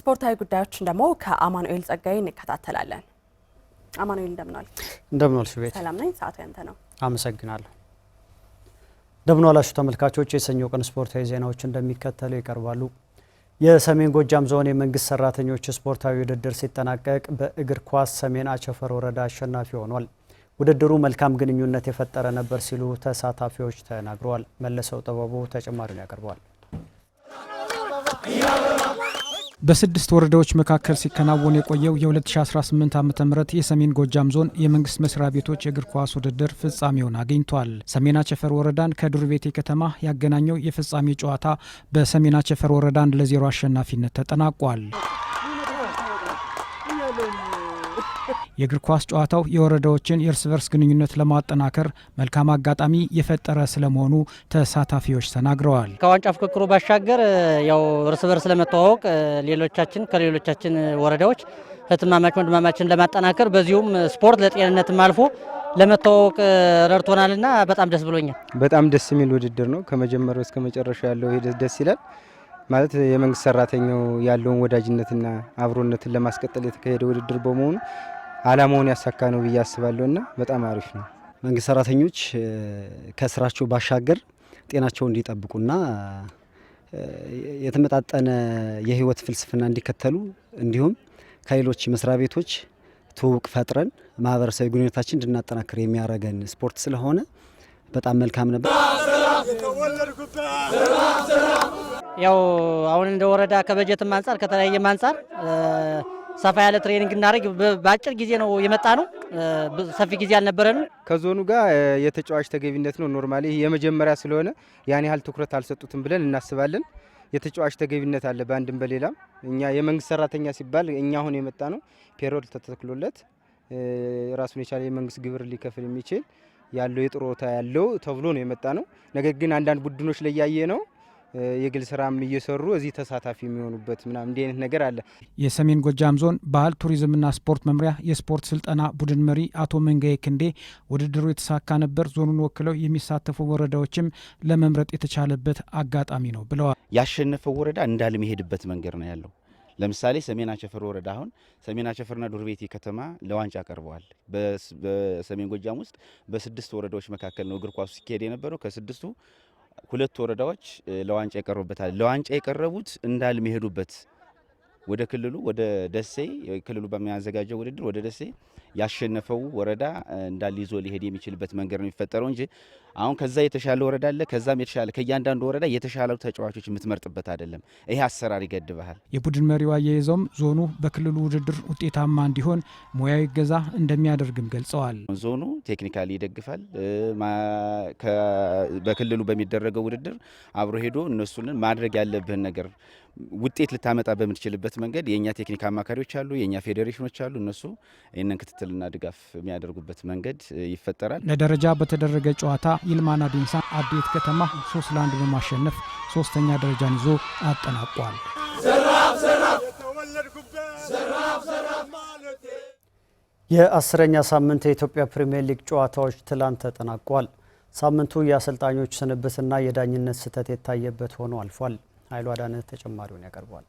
ስፖርታዊ ጉዳዮችን ደግሞ ከአማኑኤል ጸጋይ እንከታተላለን። አማኑኤል እንደምን ዋልሽ ቤት? ሰላም ነኝ። ሰዓቱ ያንተ ነው። አመሰግናለሁ። እንደምን ዋላችሁ ተመልካቾች። የሰኞ ቀን ስፖርታዊ ዜናዎች እንደሚከተለው ይቀርባሉ። የሰሜን ጎጃም ዞን የመንግስት ሰራተኞች ስፖርታዊ ውድድር ሲጠናቀቅ በእግር ኳስ ሰሜን አቸፈር ወረዳ አሸናፊ ሆኗል። ውድድሩ መልካም ግንኙነት የፈጠረ ነበር ሲሉ ተሳታፊዎች ተናግረዋል። መለሰው ጥበቡ ተጨማሪውን ያቀርባል። በስድስት ወረዳዎች መካከል ሲከናወን የቆየው የ2018 ዓ.ም የሰሜን ጎጃም ዞን የመንግስት መስሪያ ቤቶች የእግር ኳስ ውድድር ፍጻሜውን አግኝቷል። ሰሜን አቸፈር ወረዳን ከዱር ቤቴ ከተማ ያገናኘው የፍጻሜ ጨዋታ በሰሜን አቸፈር ወረዳ 1-0 አሸናፊነት ተጠናቋል። የእግር ኳስ ጨዋታው የወረዳዎችን የእርስ በርስ ግንኙነት ለማጠናከር መልካም አጋጣሚ የፈጠረ ስለመሆኑ ተሳታፊዎች ተናግረዋል። ከዋንጫ ፍክክሩ ባሻገር ያው እርስ በርስ ለመተዋወቅ ከሌሎቻችን ወረዳዎች ህትማማች ወንድማማችን ለማጠናከር በዚሁም ስፖርት ለጤንነትም አልፎ ለመተዋወቅ ረድቶናልና በጣም ደስ ብሎኛል። በጣም ደስ የሚል ውድድር ነው። ከመጀመሪያው እስከ መጨረሻው ያለው ሂደት ደስ ይላል። ማለት የመንግስት ሰራተኛው ያለውን ወዳጅነትና አብሮነትን ለማስቀጠል የተካሄደ ውድድር በመሆኑ አላማውን ያሳካ ነው ብዬ አስባለሁና በጣም አሪፍ ነው። መንግስት ሰራተኞች ከስራቸው ባሻገር ጤናቸውን እንዲጠብቁና የተመጣጠነ የህይወት ፍልስፍና እንዲከተሉ እንዲሁም ከሌሎች መስሪያ ቤቶች ትውውቅ ፈጥረን ማህበረሰባዊ ግንኙነታችን እንድናጠናክር የሚያደርገን ስፖርት ስለሆነ በጣም መልካም ነበር። ያው አሁን እንደ ወረዳ ከበጀትም አንጻር ከተለያየም አንጻር ሰፋ ያለ ትሬኒንግ እናደርግ በአጭር ጊዜ ነው የመጣ ነው። ሰፊ ጊዜ አልነበረንም። ከዞኑ ጋር የተጫዋች ተገቢነት ነው። ኖርማሊ የመጀመሪያ ስለሆነ ያን ያህል ትኩረት አልሰጡትም ብለን እናስባለን። የተጫዋች ተገቢነት አለ በአንድም በሌላም። እኛ የመንግስት ሰራተኛ ሲባል እኛ አሁን የመጣ ነው ፔሮል ተተክሎለት ራሱን የቻለ የመንግስት ግብር ሊከፍል የሚችል ያለው የጥሮታ ያለው ተብሎ ነው የመጣ ነው። ነገር ግን አንዳንድ ቡድኖች ላይ ያየ ነው የግል ስራም እየሰሩ እዚህ ተሳታፊ የሚሆኑበት ምናምን እንዲህ አይነት ነገር አለ። የሰሜን ጎጃም ዞን ባህል ቱሪዝምና ስፖርት መምሪያ የስፖርት ስልጠና ቡድን መሪ አቶ መንጋዬ ክንዴ ውድድሩ የተሳካ ነበር፣ ዞኑን ወክለው የሚሳተፉ ወረዳዎችም ለመምረጥ የተቻለበት አጋጣሚ ነው ብለዋል። ያሸነፈው ወረዳ እንዳልመሄድበት መንገድ ነው ያለው። ለምሳሌ ሰሜን አቸፈር ወረዳ አሁን ሰሜን አቸፈርና ዱር ቤቴ ከተማ ለዋንጫ ቀርበዋል። በሰሜን ጎጃም ውስጥ በስድስት ወረዳዎች መካከል ነው እግር ኳሱ ሲካሄድ የነበረው። ከስድስቱ ሁለት ወረዳዎች ለዋንጫ ይቀርቡበታል። ለዋንጫ የቀረቡት እንዳልመሄዱበት ወደ ክልሉ ወደ ደሴ ክልሉ በሚያዘጋጀው ውድድር ወደ ደሴ ያሸነፈው ወረዳ እንዳል ይዞ ሊሄድ የሚችልበት መንገድ ነው የሚፈጠረው እንጂ አሁን ከዛ የተሻለ ወረዳ አለ። ከዛም የተሻለ ከእያንዳንዱ ወረዳ የተሻለ ተጫዋቾች የምትመርጥበት አይደለም። ይሄ አሰራር ይገድባል። የቡድን መሪው አያይዘውም ዞኑ በክልሉ ውድድር ውጤታማ እንዲሆን ሙያዊ እገዛ እንደሚያደርግም ገልጸዋል። ዞኑ ቴክኒካሊ ይደግፋል። በክልሉ በሚደረገው ውድድር አብሮ ሄዶ እነሱን ማድረግ ያለብህን ነገር ውጤት ልታመጣ በምትችልበት መንገድ የኛ ቴክኒክ አማካሪዎች አሉ፣ የኛ ፌዴሬሽኖች አሉ። እነሱ ይህንን ክትትልና ድጋፍ የሚያደርጉበት መንገድ ይፈጠራል። ለደረጃ በተደረገ ጨዋታ ይልማና ዲንሳ አዴት ከተማ 3-1 በማሸነፍ ሶስተኛ ደረጃን ይዞ አጠናቋል። የ10ኛ ሳምንት የኢትዮጵያ ፕሪሚየር ሊግ ጨዋታዎች ትላንት ተጠናቋል። ሳምንቱ የአሰልጣኞች ስንብትና የዳኝነት ስህተት የታየበት ሆኖ አልፏል። ኃይሉ አዳነ ተጨማሪውን ያቀርባል።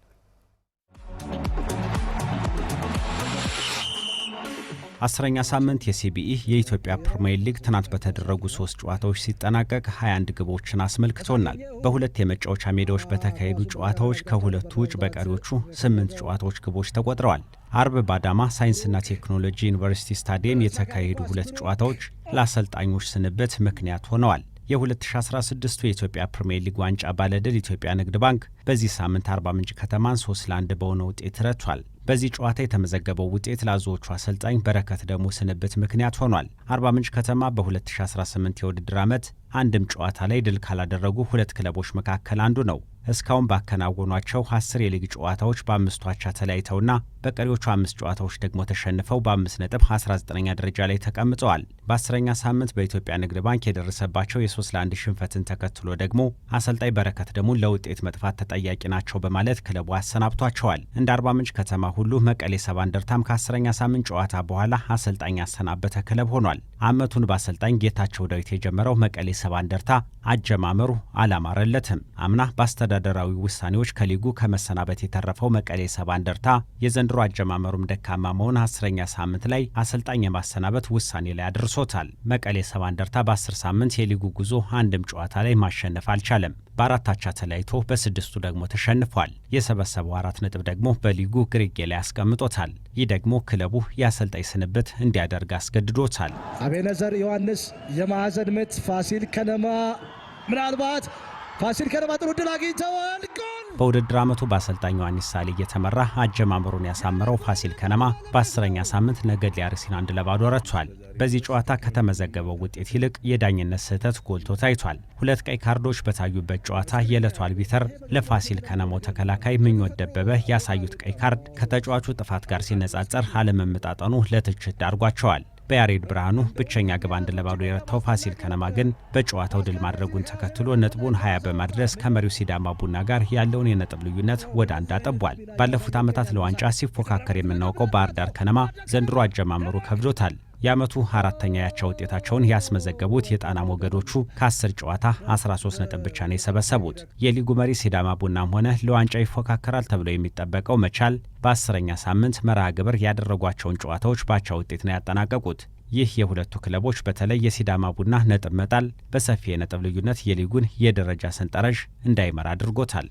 10ኛ ሳምንት የሲቢኢ የኢትዮጵያ ፕሪሚየር ሊግ ትናንት በተደረጉ 3 ጨዋታዎች ሲጠናቀቅ 21 ግቦችን አስመልክቶናል። በሁለት የመጫወቻ ሜዳዎች በተካሄዱ ጨዋታዎች ከሁለቱ ውጭ በቀሪዎቹ 8 ጨዋታዎች ግቦች ተቆጥረዋል። አርብ በአዳማ ሳይንስና ቴክኖሎጂ ዩኒቨርሲቲ ስታዲየም የተካሄዱ 2 ጨዋታዎች ለአሰልጣኞች ስንብት ምክንያት ሆነዋል። የ2016 የኢትዮጵያ ፕሪሚየር ሊግ ዋንጫ ባለድል ኢትዮጵያ ንግድ ባንክ በዚህ ሳምንት አርባ ምንጭ ከተማን 3-1 በሆነ ውጤት ረቷል። በዚህ ጨዋታ የተመዘገበው ውጤት ለአዞዎቹ አሰልጣኝ በረከት ደሙ ስንብት ምክንያት ሆኗል። አርባ ምንጭ ከተማ በ2018 የውድድር ዓመት አንድም ጨዋታ ላይ ድል ካላደረጉ 2 ክለቦች መካከል አንዱ ነው። እስካሁን ባከናወኗቸው 10 የሊግ ጨዋታዎች በ5 አቻ ተለያይተውና በቀሪዎቹ 5 ጨዋታዎች ደግሞ ተሸንፈው በ5 ነጥብ 19ኛ ደረጃ ላይ ተቀምጠዋል። በ10ኛ ሳምንት በኢትዮጵያ ንግድ ባንክ የደረሰባቸው የ3-1 ሽንፈትን ተከትሎ ደግሞ አሰልጣኝ በረከት ደሙን ለውጤት መጥፋት ተጠያቂ ናቸው በማለት ክለቡ አሰናብቷቸዋል። እንደ አርባ ምንጭ ከተማ ሁሉ መቀሌ ሰባ እንደርታም ከ10ኛ ሳምንት ጨዋታ በኋላ አሰልጣኝ ያሰናበተ ክለብ ሆኗል። ዓመቱን በአሰልጣኝ ጌታቸው ዳዊት የጀመረው መቀሌ ሰባ እንደርታ አጀማመሩ አላማረለትም። አምና በአስተዳደ አስተዳደራዊ ውሳኔዎች ከሊጉ ከመሰናበት የተረፈው መቀሌ ሰባ እንደርታ የዘንድሮ አጀማመሩም ደካማ መሆን 10ኛ ሳምንት ላይ አሰልጣኝ የማሰናበት ውሳኔ ላይ አድርሶታል። መቀሌ ሰባ እንደርታ በ10 ሳምንት የሊጉ ጉዞ አንድም ጨዋታ ላይ ማሸነፍ አልቻለም። በ4 አቻ ተለያይቶ በ6ቱ ደግሞ ተሸንፏል። የሰበሰበው 4 ነጥብ ደግሞ በሊጉ ግርጌ ላይ ያስቀምጦታል። ይህ ደግሞ ክለቡ የአሰልጣኝ ስንብት እንዲያደርግ አስገድዶታል። አቤነዘር ዮሐንስ የማዕዘን ምት ፋሲል ከነማ ምናልባት ፋሲል ከነማ ጥሩ ድል አግኝተዋል። በውድድር ዓመቱ በአሰልጣኝ ዮሐንስ ሳሌ እየተመራ አጀማመሩን ያሳመረው ፋሲል ከነማ በ10ኛ ሳምንት ነገሌ አርሲን 1-0 ረቷል። በዚህ ጨዋታ ከተመዘገበው ውጤት ይልቅ የዳኝነት ስህተት ጎልቶ ታይቷል። 2 ቀይ ካርዶች በታዩበት ጨዋታ የዕለቱ አልቢተር ለፋሲል ከነማው ተከላካይ ምኞት ደበበ ያሳዩት ቀይ ካርድ ከተጫዋቹ ጥፋት ጋር ሲነጻጸር አለመመጣጠኑ ለትችት ዳርጓቸዋል። በያሬድ ብርሃኑ ብቸኛ ግብ 1-0 የረታው ፋሲል ከነማ ግን በጨዋታው ድል ማድረጉን ተከትሎ ነጥቡን 20 በማድረስ ከመሪው ሲዳማ ቡና ጋር ያለውን የነጥብ ልዩነት ወደ 1 አጠቧል። ባለፉት ዓመታት ለዋንጫ ሲፎካከር የምናውቀው ባህር ዳር ከነማ ዘንድሮ አጀማመሩ ከብዶታል። የዓመቱ 4ኛ ያቻ ውጤታቸውን ያስመዘገቡት የጣና ሞገዶቹ ከ10 ጨዋታ 13 ነጥብ ብቻ ነው የሰበሰቡት። የሊጉ መሪ ሲዳማ ቡናም ሆነ ለዋንጫ ይፎካከራል ተብሎ የሚጠበቀው መቻል በ10ኛ ሳምንት መርሃ ግብር ያደረጓቸውን ጨዋታዎች ባቻ ውጤት ነው ያጠናቀቁት። ይህ የሁለቱ ክለቦች በተለይ የሲዳማ ቡና ነጥብ መጣል በሰፊ የነጥብ ልዩነት የሊጉን የደረጃ ሰንጠረዥ እንዳይመራ አድርጎታል።